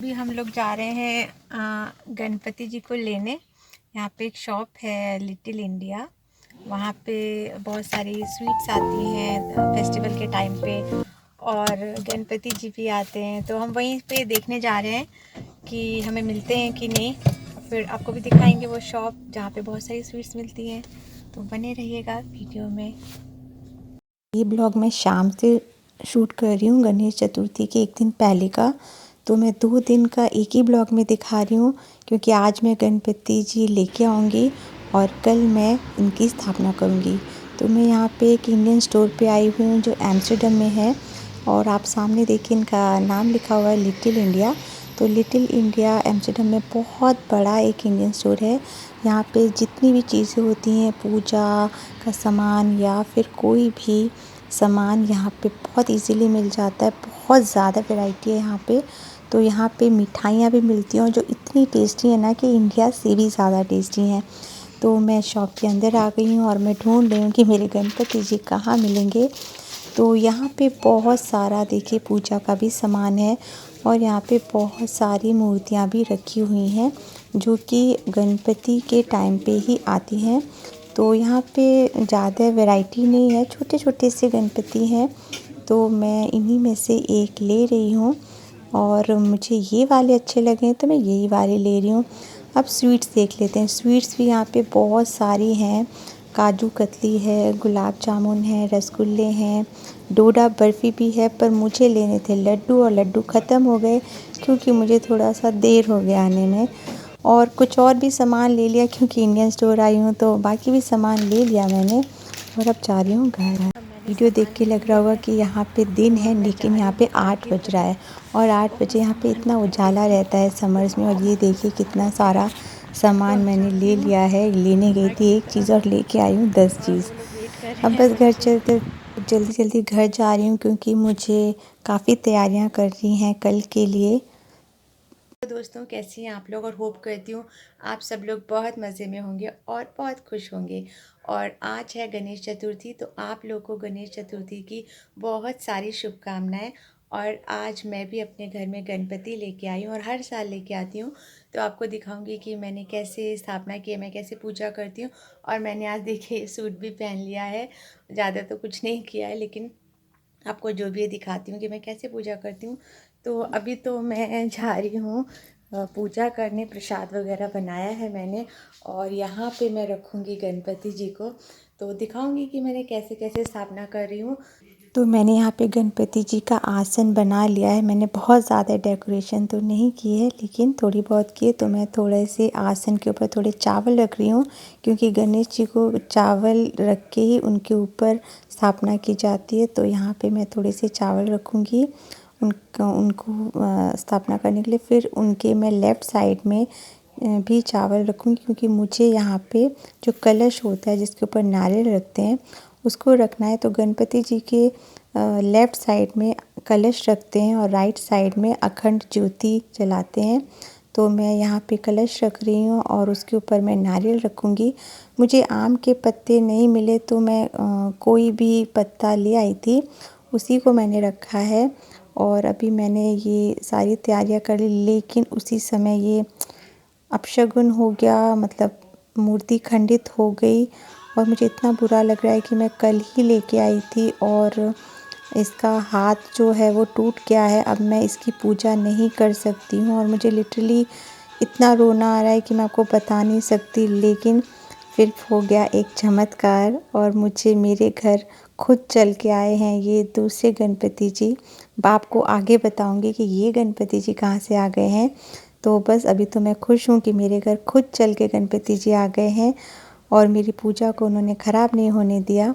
अभी हम लोग जा रहे हैं गणपति जी को लेने। यहाँ पे एक शॉप है लिटिल इंडिया। वहाँ पे बहुत सारी स्वीट्स आती हैं फेस्टिवल के टाइम पे, और गणपति जी भी आते हैं। तो हम वहीं पे देखने जा रहे हैं कि हमें मिलते हैं कि नहीं। फिर आपको भी दिखाएंगे वो शॉप जहाँ पे बहुत सारी स्वीट्स मिलती हैं। तो बने रहिएगा वीडियो में। ये ब्लॉग मैं शाम से शूट कर रही हूँ, गणेश चतुर्थी के एक दिन पहले का। तो मैं 2 दिन का एक ही ब्लॉग में दिखा रही हूँ, क्योंकि आज मैं गणपति जी लेके आऊँगी और कल मैं इनकी स्थापना करूँगी। तो मैं यहाँ पे एक इंडियन स्टोर पे आई हुई हूँ जो एम्स्टर्डम में है, और आप सामने देखिए इनका नाम लिखा हुआ है लिटिल इंडिया। तो लिटिल इंडिया एम्स्टर्डम में बहुत बड़ा एक इंडियन स्टोर है। यहाँ पे जितनी भी चीज़ें होती हैं, पूजा का सामान या फिर कोई भी सामान यहाँ पे बहुत इजीली मिल जाता है। बहुत ज़्यादा वैरायटी है यहाँ पे। तो यहाँ पे मिठाइयाँ भी मिलती हैं जो इतनी टेस्टी है ना कि इंडिया से भी ज़्यादा टेस्टी हैं। तो मैं शॉप के अंदर आ गई हूँ और मैं ढूंढ रही हूँ कि मेरे गणपति जी कहाँ मिलेंगे। तो यहाँ पे बहुत सारा देखिए पूजा का भी सामान है, और यहाँ पे बहुत सारी मूर्तियाँ भी रखी हुई हैं जो कि गणपति के टाइम पे ही आती हैं। तो यहाँ पे ज़्यादा वैरायटी नहीं है, छोटे छोटे से गणपति हैं। तो मैं इन्हीं में से एक ले रही हूँ, और मुझे ये वाले अच्छे लगे तो मैं यही वाले ले रही हूँ। अब स्वीट्स देख लेते हैं। स्वीट्स भी यहाँ पे बहुत सारी हैं। काजू कतली है, गुलाब जामुन है, रसगुल्ले हैं, डोडा बर्फ़ी भी है। पर मुझे लेने थे लड्डू, और लड्डू ख़त्म हो गए क्योंकि मुझे थोड़ा सा देर हो गया आने में। और कुछ और भी सामान ले लिया क्योंकि इंडियन स्टोर आई हूँ, तो बाकी भी सामान ले लिया मैंने, और अब जा रही हूँ घर। वीडियो देख के लग रहा होगा कि यहाँ पे दिन है, लेकिन यहाँ पे 8 बज रहा है, और 8 बजे यहाँ पे इतना उजाला रहता है समर्स में। और ये देखिए कितना सारा सामान मैंने ले लिया है। लेने गई थी एक चीज़ और लेके आई हूँ 10 चीज़। अब बस घर चलते जल्दी जल्दी घर जा रही हूँ, क्योंकि मुझे काफ़ी तैयारियाँ करनी हैं कल के लिए। तो दोस्तों, कैसी हैं आप लोग, और होप करती हूँ आप सब लोग बहुत मज़े में होंगे और बहुत खुश होंगे। और आज है गणेश चतुर्थी, तो आप लोगों को गणेश चतुर्थी की बहुत सारी शुभकामनाएं। और आज मैं भी अपने घर में गणपति लेके आई हूँ, और हर साल लेके आती हूँ। तो आपको दिखाऊंगी कि मैंने कैसे स्थापना की है, मैं कैसे पूजा करती हूँ। और मैंने आज देखिए सूट भी पहन लिया है। ज़्यादा तो कुछ नहीं किया है, लेकिन आपको जो भी दिखाती हूँ कि मैं कैसे पूजा करती हूँ। तो अभी तो मैं जा रही हूँ पूजा करने। प्रसाद वगैरह बनाया है मैंने, और यहाँ पे मैं रखूँगी गणपति जी को। तो दिखाऊंगी कि मैंने कैसे कैसे स्थापना कर रही हूँ। तो मैंने यहाँ पे गणपति जी का आसन बना लिया है। मैंने बहुत ज़्यादा डेकोरेशन तो नहीं की है, लेकिन थोड़ी बहुत की है। तो मैं थोड़े से आसन के ऊपर थोड़े चावल रख रही हूँ, क्योंकि गणेश जी को चावल रख के ही उनके ऊपर स्थापना की जाती है। तो यहाँ पे मैं थोड़े से चावल रखूँगी उनको स्थापना करने के लिए। फिर उनके मैं लेफ़्ट साइड में भी चावल रखूँगी, क्योंकि मुझे यहाँ पे जो कलश होता है जिसके ऊपर नारियल रखते हैं उसको रखना है। तो गणपति जी के लेफ़्ट साइड में कलश रखते हैं और राइट साइड में अखंड ज्योति जलाते हैं। तो मैं यहाँ पे कलश रख रही हूँ और उसके ऊपर मैं नारियल रखूँगी। मुझे आम के पत्ते नहीं मिले, तो मैं कोई भी पत्ता ले आई थी, उसी को मैंने रखा है। और अभी मैंने ये सारी तैयारियाँ कर ली, लेकिन उसी समय ये अपशगुन हो गया, मतलब मूर्ति खंडित हो गई। और मुझे इतना बुरा लग रहा है कि मैं कल ही लेके आई थी और इसका हाथ जो है वो टूट गया है। अब मैं इसकी पूजा नहीं कर सकती हूँ, और मुझे लिटरली इतना रोना आ रहा है कि मैं आपको बता नहीं सकती। लेकिन फिर हो गया एक चमत्कार, और मुझे मेरे घर खुद चल के आए हैं ये दूसरे गणपति जी। बाप को आगे बताऊंगी कि ये गणपति जी कहाँ से आ गए हैं। तो बस अभी तो मैं खुश हूँ कि मेरे घर खुद चल के गणपति जी आ गए हैं, और मेरी पूजा को उन्होंने ख़राब नहीं होने दिया।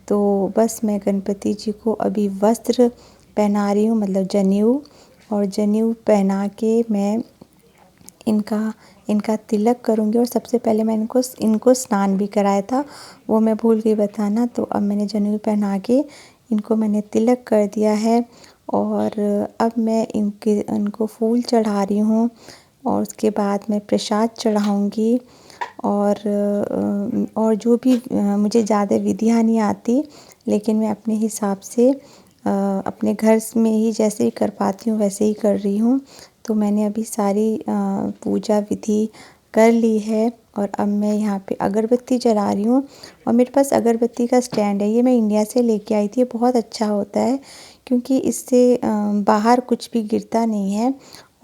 तो बस मैं गणपति जी को अभी वस्त्र पहना रही हूँ, मतलब जनेऊ। और जनेऊ पहना के मैं इनका इनका तिलक करूँगी। और सबसे पहले मैं इनको स्नान भी कराया था, वो मैं भूल गई बताना। तो अब मैंने जनेऊ पहना के इनको मैंने तिलक कर दिया है, और अब मैं इनको फूल चढ़ा रही हूँ, और उसके बाद मैं प्रसाद चढ़ाऊँगी। और जो भी मुझे ज़्यादा विधियाँ नहीं आती, लेकिन मैं अपने हिसाब से अपने घर में ही जैसे ही कर पाती हूँ वैसे ही कर रही हूँ। तो मैंने अभी सारी पूजा विधि कर ली है और अब मैं यहाँ पे अगरबत्ती जला रही हूँ। और मेरे पास अगरबत्ती का स्टैंड है, ये मैं इंडिया से लेके आई थी। ये बहुत अच्छा होता है क्योंकि इससे बाहर कुछ भी गिरता नहीं है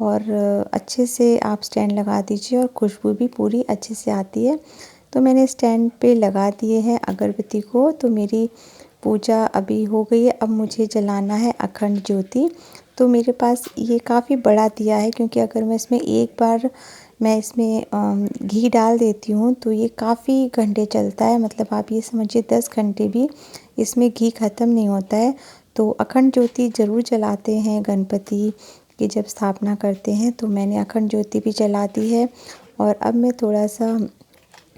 और अच्छे से आप स्टैंड लगा दीजिए और खुशबू भी पूरी अच्छे से आती है। तो मैंने स्टैंड पे लगा दिए हैं अगरबत्ती को। तो मेरी पूजा अभी हो गई है। अब मुझे जलाना है अखंड ज्योति। तो मेरे पास ये काफ़ी बड़ा दिया है क्योंकि अगर मैं इसमें घी डाल देती हूँ तो ये काफ़ी घंटे चलता है। मतलब आप ये समझिए 10 घंटे भी इसमें घी ख़त्म नहीं होता है। तो अखंड ज्योति ज़रूर जलाते हैं गणपति की जब स्थापना करते हैं। तो मैंने अखंड ज्योति भी जला दी है और अब मैं थोड़ा सा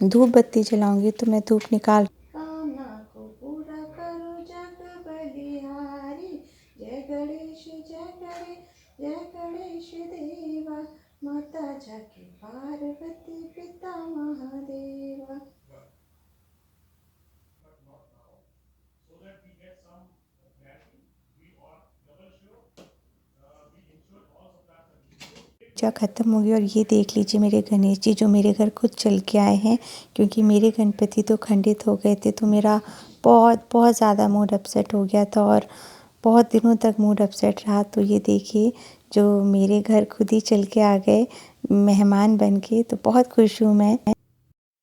धूप बत्ती जलाऊंगी। तो मैं धूप निकाल कामना को पूरा करो जग बलिहारी। जय गणेश जय गणेश देवा। माता जाके पार्वती पिता महादेवा। पूजा ख़त्म हो गई और ये देख लीजिए मेरे गणेश जी जो मेरे घर खुद चल के आए हैं। क्योंकि मेरे गणपति तो खंडित हो गए थे तो मेरा बहुत बहुत ज़्यादा मूड अपसेट हो गया था और बहुत दिनों तक मूड अपसेट रहा। तो ये देखिए जो मेरे घर खुद ही चल के आ गए मेहमान बन के, तो बहुत खुश हूँ मैं।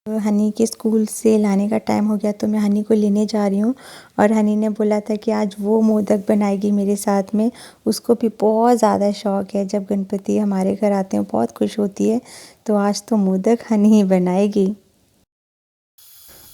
हनी के स्कूल से लाने का टाइम हो गया तो मैं हनी को लेने जा रही हूँ। और हनी ने बोला था कि आज वो मोदक बनाएगी मेरे साथ में। उसको भी बहुत ज़्यादा शौक़ है, जब गणपति हमारे घर आते हैं बहुत खुश होती है। तो आज तो मोदक हनी ही बनाएगी।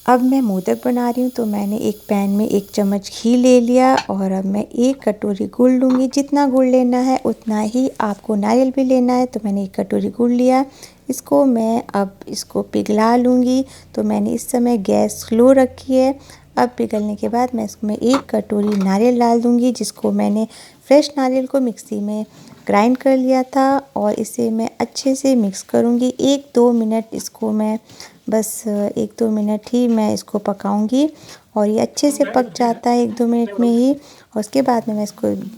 अब मैं मोदक बना रही हूँ तो मैंने एक पैन में 1 चम्मच घी ले लिया और अब मैं 1 कटोरी गुड़ लूँगी। जितना गुड़ लेना है उतना ही आपको नारियल भी लेना है। तो मैंने 1 कटोरी गुड़ लिया। इसको पिघला लूँगी। तो मैंने इस समय गैस स्लो रखी है। अब पिघलने के बाद मैं इसमें 1 कटोरी नारियल डाल दूँगी, जिसको मैंने फ्रेश नारियल को मिक्सी में ग्राइंड कर लिया था। और इसे मैं अच्छे से मिक्स करूँगी। 1-2 मिनट इसको मैं बस 1-2 मिनट ही मैं इसको पकाऊंगी और ये अच्छे से पक जाता है 1-2 मिनट में ही। और उसके बाद में मैं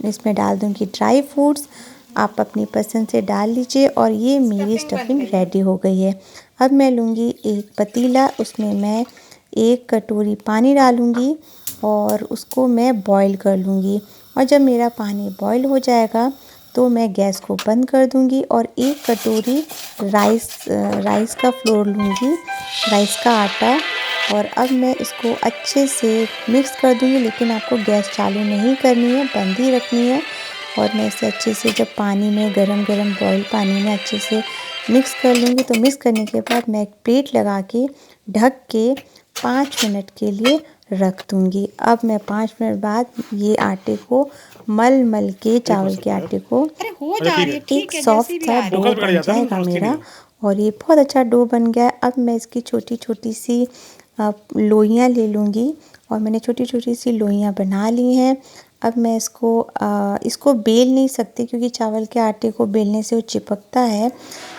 इसमें डाल दूंगी ड्राई फ्रूट्स। आप अपनी पसंद से डाल लीजिए और ये मेरी स्टफिंग रेडी हो गई है। अब मैं लूँगी एक पतीला, उसमें मैं 1 कटोरी पानी डालूँगी और उसको मैं बॉईल कर लूँगी। और जब मेरा पानी बॉईल हो जाएगा तो मैं गैस को बंद कर दूंगी और 1 कटोरी राइस का फ्लोर लूँगी, राइस का आटा। और अब मैं इसको अच्छे से मिक्स कर दूंगी, लेकिन आपको गैस चालू नहीं करनी है, बंद ही रखनी है। और मैं इसे अच्छे से जब पानी में गरम बॉईल पानी में अच्छे से मिक्स कर लूँगी। तो मिक्स करने के बाद मैं एक प्लेट लगा के ढक के 5 मिनट के लिए रख दूँगी। अब मैं 5 मिनट बाद ये आटे को मल के चावल के आटे को एक सॉफ्ट सा डो बन जाएगा मेरा। और ये बहुत अच्छा डो बन गया है। अब मैं इसकी छोटी छोटी सी लोइयाँ ले लूँगी और मैंने छोटी छोटी सी लोइयाँ बना ली हैं। अब मैं इसको बेल नहीं सकती क्योंकि चावल के आटे को बेलने से वो चिपकता है।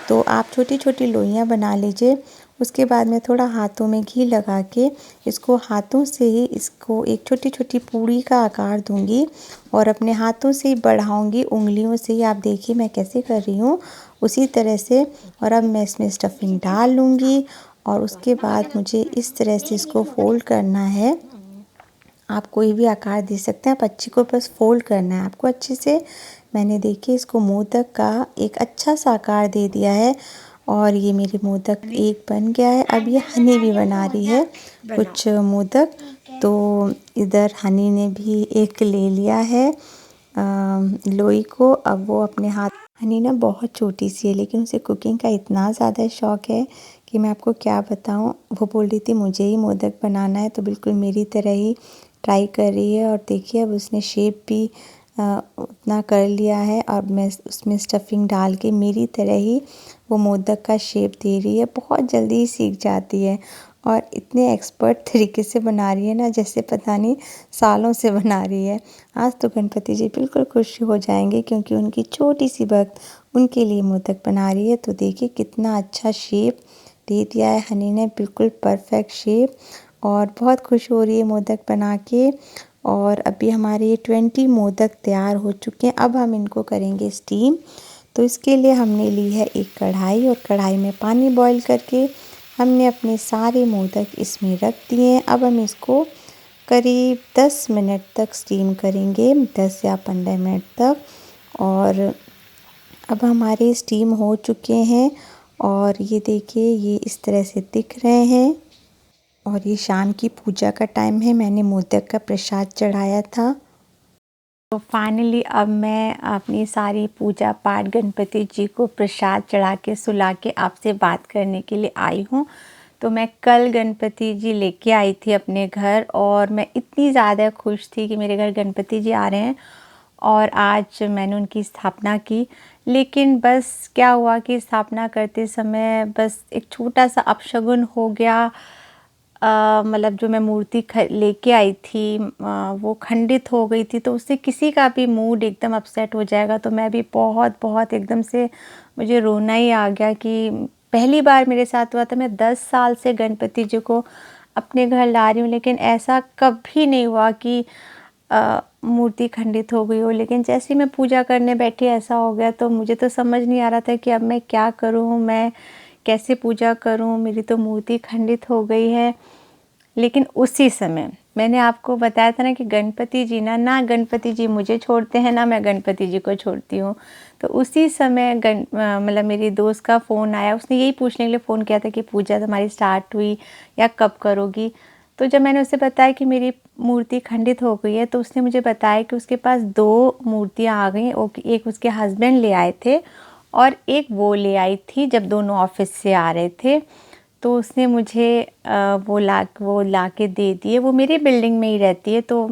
तो आप छोटी छोटी लोइयाँ बना लीजिए। उसके बाद मैं थोड़ा हाथों में घी लगा के इसको हाथों से ही इसको एक छोटी छोटी पूड़ी का आकार दूंगी और अपने हाथों से ही बढ़ाऊंगी, उंगलियों से ही। आप देखिए मैं कैसे कर रही हूँ उसी तरह से। और अब मैं इसमें स्टफिंग डाल लूँगी और उसके बाद मुझे इस तरह से इसको फोल्ड करना है। आप कोई भी आकार दे सकते हैं, आप अच्छी को बस फोल्ड करना है आपको अच्छे से। मैंने देखिए इसको मोदक का एक अच्छा सा आकार दे दिया है और ये मेरे मोदक एक बन गया है। अब ये हनी भी बना रही है कुछ मोदक। तो इधर हनी ने भी एक ले लिया है लोई को। अब वो अपने हाथ, हनी ना बहुत छोटी सी है लेकिन उसे कुकिंग का इतना ज़्यादा शौक़ है कि मैं आपको क्या बताऊं। वो बोल रही थी मुझे ही मोदक बनाना है, तो बिल्कुल मेरी तरह ही ट्राई कर रही है। और देखिए अब उसने शेप भी उतना कर लिया है और मैं उसमें स्टफिंग डाल के मेरी तरह ही वो मोदक का शेप दे रही है। बहुत जल्दी ही सीख जाती है और इतने एक्सपर्ट तरीके से बना रही है ना, जैसे पता नहीं सालों से बना रही है। आज तो गणपति जी बिल्कुल खुश हो जाएंगे क्योंकि उनकी छोटी सी भक्त उनके लिए मोदक बना रही है। तो देखिए कितना अच्छा शेप दे दिया है हनी ने, बिल्कुल परफेक्ट शेप। और बहुत खुश हो रही है मोदक बना के। और अभी हमारे ये 20 मोदक तैयार हो चुके हैं। अब हम इनको करेंगे स्टीम। तो इसके लिए हमने ली है एक कढ़ाई, और कढ़ाई में पानी बॉईल करके हमने अपने सारे मोदक इसमें रख दिए हैं। अब हम इसको करीब 10 मिनट तक स्टीम करेंगे, 10 या 15 मिनट तक। और अब हमारे स्टीम हो चुके हैं, और ये देखिए ये इस तरह से दिख रहे हैं। और ये शाम की पूजा का टाइम है, मैंने मोदक का प्रसाद चढ़ाया था। तो फाइनली अब मैं अपनी सारी पूजा पाठ गणपति जी को प्रसाद चढ़ा के सुला के आपसे बात करने के लिए आई हूँ। तो मैं कल गणपति जी लेके आई थी अपने घर, और मैं इतनी ज़्यादा खुश थी कि मेरे घर गणपति जी आ रहे हैं, और आज मैंने उनकी स्थापना की। लेकिन बस क्या हुआ कि स्थापना करते समय बस एक छोटा सा अपशगुन हो गया। मतलब जो मैं मूर्ति लेके आई थी वो खंडित हो गई थी, तो उससे किसी का भी मूड एकदम अपसेट हो जाएगा। तो मैं भी बहुत बहुत एकदम से मुझे रोना ही आ गया कि पहली बार मेरे साथ हुआ था। मैं 10 साल से गणपति जी को अपने घर ला रही हूँ, लेकिन ऐसा कभी नहीं हुआ कि मूर्ति खंडित हो गई हो। लेकिन जैसे ही मैं पूजा करने बैठी ऐसा हो गया, तो मुझे तो समझ नहीं आ रहा था कि अब मैं क्या करूँ, मैं कैसे पूजा करूँ, मेरी तो मूर्ति खंडित हो गई है। लेकिन उसी समय मैंने आपको बताया था ना कि गणपति जी ना गणपति जी मुझे छोड़ते हैं, ना मैं गणपति जी को छोड़ती हूँ। तो उसी समय मतलब मेरी दोस्त का फ़ोन आया, उसने यही पूछने के लिए फ़ोन किया था कि पूजा तुम्हारी स्टार्ट हुई या कब करोगी। तो जब मैंने उसे बताया कि मेरी मूर्ति खंडित हो गई है, तो उसने मुझे बताया कि उसके पास 2 मूर्तियाँ आ गई। एक उसके हस्बैंड ले आए थे, और एक वो ले आई थी जब दोनों ऑफिस से आ रहे थे। तो उसने मुझे वो ला के दे दिए। वो मेरी बिल्डिंग में ही रहती है, तो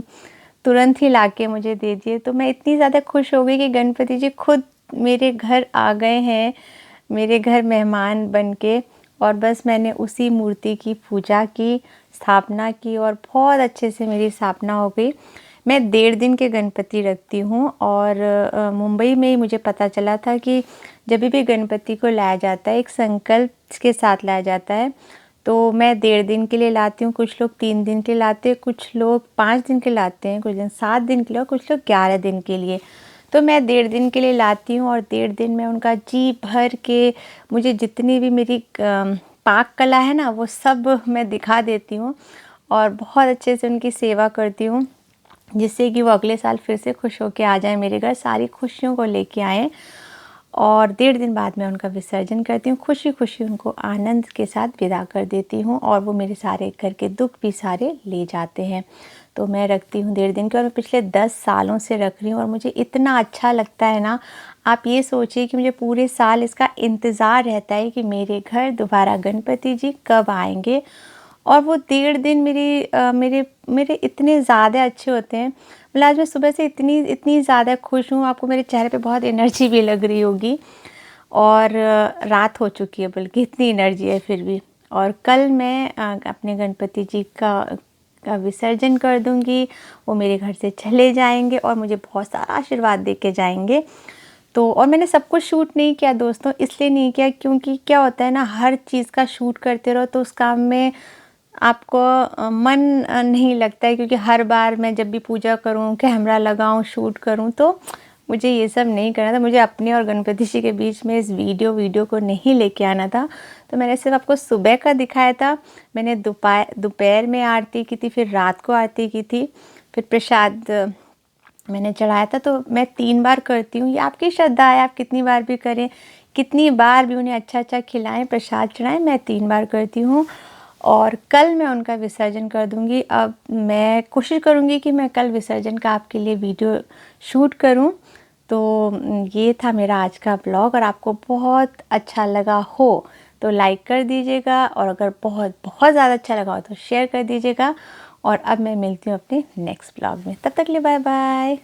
तुरंत ही ला के मुझे दे दिए। तो मैं इतनी ज़्यादा खुश हो गई कि गणपति जी खुद मेरे घर आ गए हैं, मेरे घर मेहमान बन के। और बस मैंने उसी मूर्ति की पूजा की, स्थापना की, और बहुत अच्छे से मेरी स्थापना हो गई। मैं 1.5 दिन के गणपति रखती हूँ, और मुंबई में ही मुझे पता चला था कि जब भी गणपति को लाया जाता है एक संकल्प के साथ लाया जाता है। तो मैं 1.5 दिन के लिए लाती हूँ, कुछ लोग 3 दिन के लाते हैं, कुछ लोग 5 दिन के लाते हैं, कुछ दिन 7 दिन के लिए, और कुछ लोग 11 दिन के लिए। तो मैं 1.5 दिन के लिए लाती हूँ, और 1.5 दिन में उनका जी भर के मुझे जितनी भी मेरी पाक कला है ना वो सब मैं दिखा देती हूँ, और बहुत अच्छे से उनकी सेवा करती हूँ, जिससे कि वो अगले साल फिर से खुश होकर आ जाए मेरे घर, सारी खुशियों को लेके आएँ। और 1.5 दिन बाद मैं उनका विसर्जन करती हूँ, खुशी खुशी उनको आनंद के साथ विदा कर देती हूँ, और वो मेरे सारे घर के दुख भी सारे ले जाते हैं। तो मैं रखती हूँ 1.5 दिन के, और मैं पिछले 10 सालों से रख रही हूँ, और मुझे इतना अच्छा लगता है ना। आप ये सोचिए कि मुझे पूरे साल इसका इंतज़ार रहता है कि मेरे घर दोबारा गणपति जी कब आएंगे। और वो 1.5 दिन मेरे इतने ज़्यादा अच्छे होते हैं। मतलब आज मैं सुबह से इतनी ज़्यादा खुश हूँ, आपको मेरे चेहरे पे बहुत एनर्जी भी लग रही होगी। और रात हो चुकी है, बल्कि इतनी एनर्जी है फिर भी। और कल मैं अपने गणपति जी का विसर्जन कर दूँगी। वो मेरे घर से चले जाएंगे, और मुझे बहुत सारा आशीर्वाद दे के जाएंगे। तो और मैंने सब कुछ शूट नहीं किया दोस्तों, इसलिए नहीं किया क्योंकि क्या होता है ना, हर चीज़ का शूट करते रहो तो उस काम में आपको मन नहीं लगता है। क्योंकि हर बार मैं जब भी पूजा करूं, कैमरा लगाऊं, शूट करूं, तो मुझे ये सब नहीं करना था। मुझे अपने और गणपति जी के बीच में इस वीडियो को नहीं लेके आना था। तो मैंने सिर्फ आपको सुबह का दिखाया था। मैंने दोपहर में आरती की थी, फिर रात को आरती की थी, फिर प्रसाद मैंने चढ़ाया था। तो मैं 3 बार करती हूँ, ये आपकी श्रद्धा है, आप कितनी बार भी करें, कितनी बार भी उन्हें अच्छा अच्छा खिलाएं, प्रसाद चढ़ाएं। मैं 3 बार करती हूँ, और कल मैं उनका विसर्जन कर दूँगी। अब मैं कोशिश करूँगी कि मैं कल विसर्जन का आपके लिए वीडियो शूट करूँ। तो ये था मेरा आज का ब्लॉग, और आपको बहुत अच्छा लगा हो तो लाइक कर दीजिएगा, और अगर बहुत बहुत ज़्यादा अच्छा लगा हो तो शेयर कर दीजिएगा। और अब मैं मिलती हूँ अपने नेक्स्ट ब्लॉग में, तब तक के लिए बाय बाय।